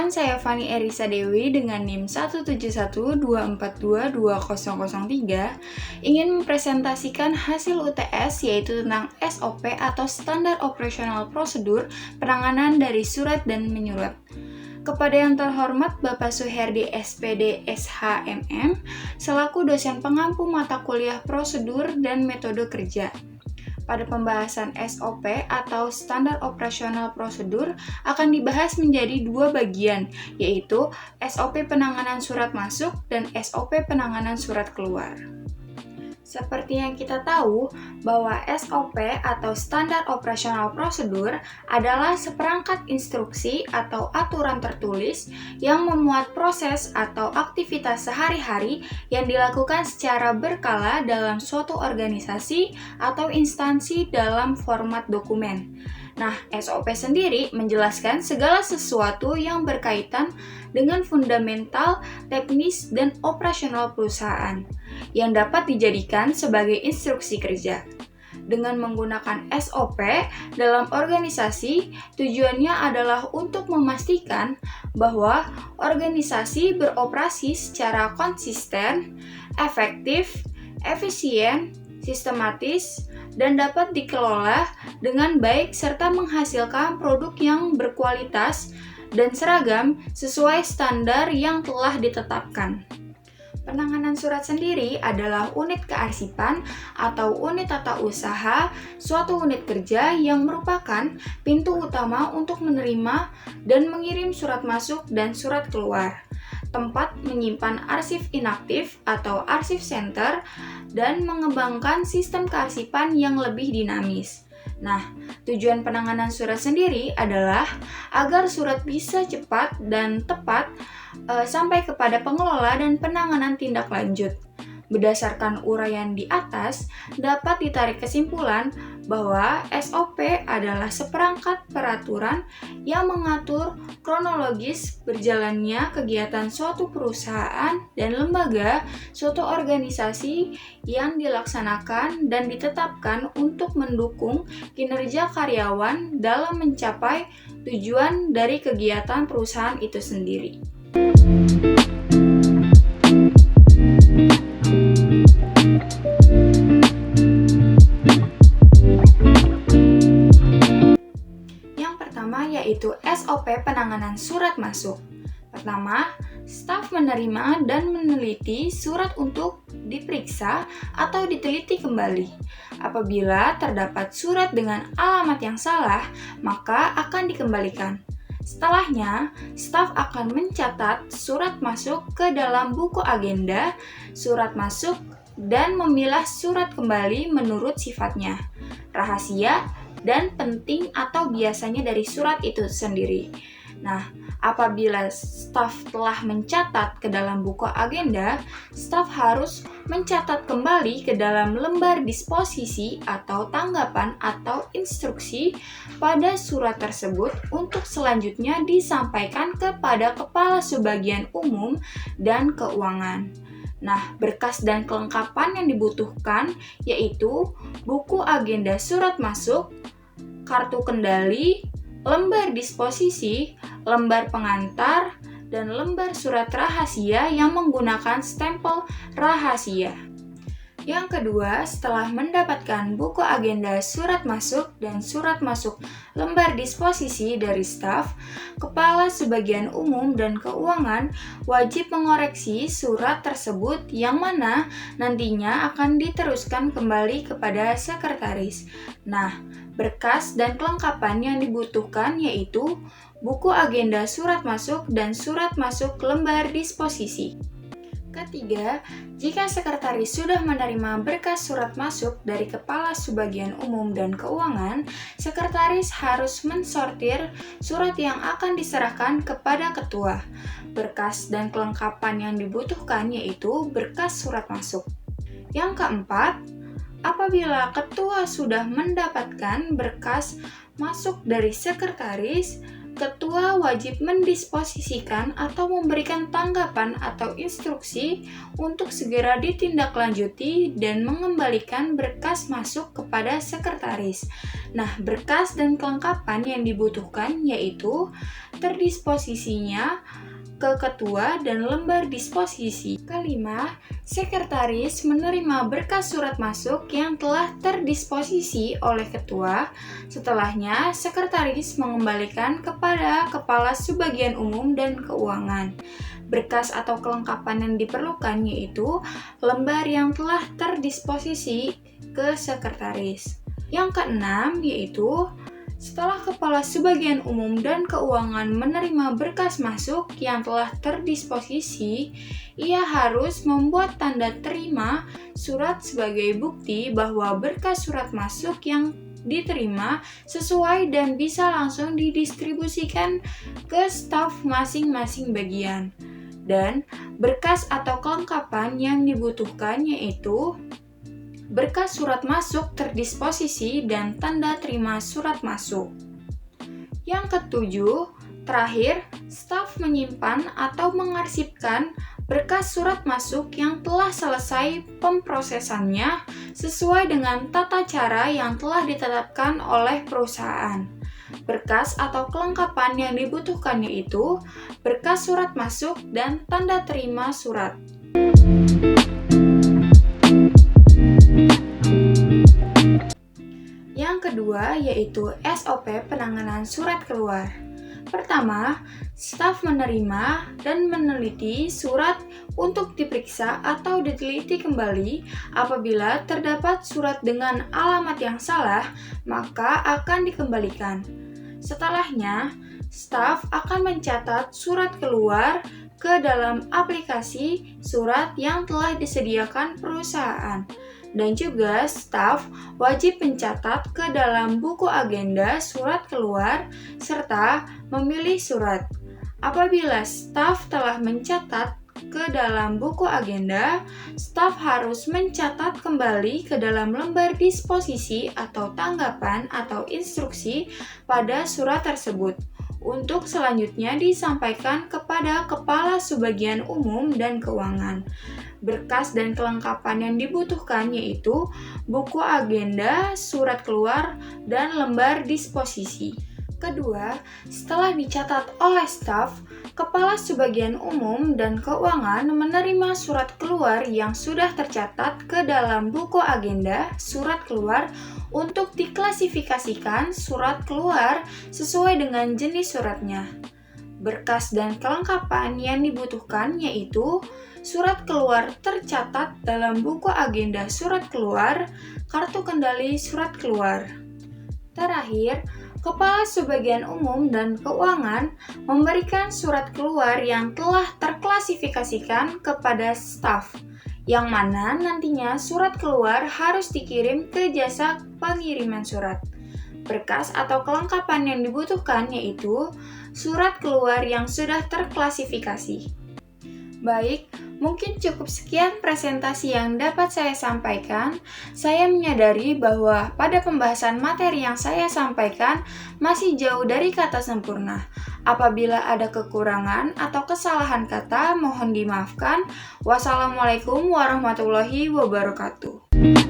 Perkenalkan, saya Fani Erisa Dewi dengan NIM 17124220003 ingin mempresentasikan hasil UTS yaitu tentang SOP atau Standar Operational Procedure penanganan dari surat dan menyurat. Kepada yang terhormat Bapak Suherdi SPD SHMM selaku dosen pengampu mata kuliah prosedur dan metode kerja. Pada pembahasan SOP atau Standar Operational Procedure akan dibahas menjadi dua bagian, yaitu SOP penanganan surat masuk dan SOP penanganan surat keluar. Seperti yang kita tahu, bahwa SOP atau Standar Operational Procedure adalah seperangkat instruksi atau aturan tertulis yang memuat proses atau aktivitas sehari-hari yang dilakukan secara berkala dalam suatu organisasi atau instansi dalam format dokumen. Nah, SOP sendiri menjelaskan segala sesuatu yang berkaitan dengan fundamental, teknis, dan operasional perusahaan yang dapat dijadikan sebagai instruksi kerja. Dengan menggunakan SOP dalam organisasi, tujuannya adalah untuk memastikan bahwa organisasi beroperasi secara konsisten, efektif, efisien, sistematis, dan dapat dikelola dengan baik serta menghasilkan produk yang berkualitas dan seragam sesuai standar yang telah ditetapkan. Penanganan surat sendiri adalah unit kearsipan atau unit tata usaha, suatu unit kerja yang merupakan pintu utama untuk menerima dan mengirim surat masuk dan surat keluar. Tempat menyimpan arsip inaktif atau arsip center dan mengembangkan sistem kearsipan yang lebih dinamis. Nah, tujuan penanganan surat sendiri adalah agar surat bisa cepat dan tepat sampai kepada pengelola dan penanganan tindak lanjut. Berdasarkan uraian di atas, dapat ditarik kesimpulan bahwa SOP adalah seperangkat peraturan yang mengatur kronologis berjalannya kegiatan suatu perusahaan dan lembaga, suatu organisasi yang dilaksanakan dan ditetapkan untuk mendukung kinerja karyawan dalam mencapai tujuan dari kegiatan perusahaan itu sendiri. Yaitu SOP penanganan surat masuk. Pertama, staf menerima dan meneliti surat untuk diperiksa atau diteliti kembali. Apabila terdapat surat dengan alamat yang salah, maka akan dikembalikan. Setelahnya, staf akan mencatat surat masuk ke dalam buku agenda, surat masuk, dan memilah surat kembali menurut sifatnya, rahasia, dan penting atau biasanya dari surat itu sendiri. Nah, apabila staf telah mencatat ke dalam buku agenda, staf harus mencatat kembali ke dalam lembar disposisi atau tanggapan atau instruksi pada surat tersebut untuk selanjutnya disampaikan kepada Kepala Subbagian Umum dan Keuangan. Nah, berkas dan kelengkapan yang dibutuhkan yaitu buku agenda surat masuk, kartu kendali, lembar disposisi, lembar pengantar, dan lembar surat rahasia yang menggunakan stempel rahasia. Yang kedua, setelah mendapatkan buku agenda surat masuk dan surat masuk lembar disposisi dari staf, Kepala Subbagian Umum dan Keuangan wajib mengoreksi surat tersebut yang mana nantinya akan diteruskan kembali kepada sekretaris. Nah, berkas dan kelengkapan yang dibutuhkan yaitu buku agenda surat masuk dan surat masuk lembar disposisi. Ketiga, jika sekretaris sudah menerima berkas surat masuk dari Kepala Subbagian Umum dan Keuangan, sekretaris harus mensortir surat yang akan diserahkan kepada ketua. Berkas dan kelengkapan yang dibutuhkan yaitu berkas surat masuk. Yang keempat, apabila ketua sudah mendapatkan berkas masuk dari sekretaris, ketua wajib mendisposisikan atau memberikan tanggapan atau instruksi untuk segera ditindaklanjuti dan mengembalikan berkas masuk kepada sekretaris. Nah, berkas dan kelengkapan yang dibutuhkan yaitu terdisposisinya ke ketua dan lembar disposisi. Kelima, sekretaris menerima berkas surat masuk yang telah terdisposisi oleh ketua. Setelahnya, sekretaris mengembalikan kepada kepala subbagian umum dan keuangan. Berkas atau kelengkapan yang diperlukan yaitu lembar yang telah terdisposisi ke sekretaris. Yang keenam yaitu setelah Kepala Subbagian Umum dan Keuangan menerima berkas masuk yang telah terdisposisi, ia harus membuat tanda terima surat sebagai bukti bahwa berkas surat masuk yang diterima sesuai dan bisa langsung didistribusikan ke staf masing-masing bagian. Dan berkas atau kelengkapan yang dibutuhkan yaitu berkas surat masuk terdisposisi dan tanda terima surat masuk. Yang ketujuh, terakhir, staf menyimpan atau mengarsipkan berkas surat masuk yang telah selesai pemrosesannya sesuai dengan tata cara yang telah ditetapkan oleh perusahaan. Berkas atau kelengkapan yang dibutuhkan yaitu berkas surat masuk dan tanda terima surat. Yang kedua yaitu SOP penanganan surat keluar. Pertama, staf menerima dan meneliti surat untuk diperiksa atau diteliti kembali. Apabila terdapat surat dengan alamat yang salah, maka akan dikembalikan. Setelahnya, staf akan mencatat surat keluar ke dalam aplikasi surat yang telah disediakan perusahaan. Dan juga staf wajib mencatat ke dalam buku agenda surat keluar serta memilih surat. Apabila staf telah mencatat ke dalam buku agenda, staf harus mencatat kembali ke dalam lembar disposisi atau tanggapan atau instruksi pada surat tersebut untuk selanjutnya disampaikan kepada Kepala Subbagian Umum dan Keuangan. Berkas dan kelengkapan yang dibutuhkan yaitu buku agenda, surat keluar, dan lembar disposisi. Kedua, setelah dicatat oleh staf, Kepala Subbagian Umum dan Keuangan menerima surat keluar yang sudah tercatat ke dalam buku agenda, surat keluar, untuk diklasifikasikan surat keluar sesuai dengan jenis suratnya. Berkas dan kelengkapan yang dibutuhkan yaitu surat keluar tercatat dalam buku agenda surat keluar, kartu kendali surat keluar. Terakhir, Kepala Subbagian Umum dan Keuangan memberikan surat keluar yang telah terklasifikasikan kepada staf, yang mana nantinya surat keluar harus dikirim ke jasa pengiriman surat. Berkas atau kelengkapan yang dibutuhkan yaitu surat keluar yang sudah terklasifikasi. Baik, mungkin cukup sekian presentasi yang dapat saya sampaikan. Saya menyadari bahwa pada pembahasan materi yang saya sampaikan masih jauh dari kata sempurna. Apabila ada kekurangan atau kesalahan kata, mohon dimaafkan. Wassalamualaikum warahmatullahi wabarakatuh.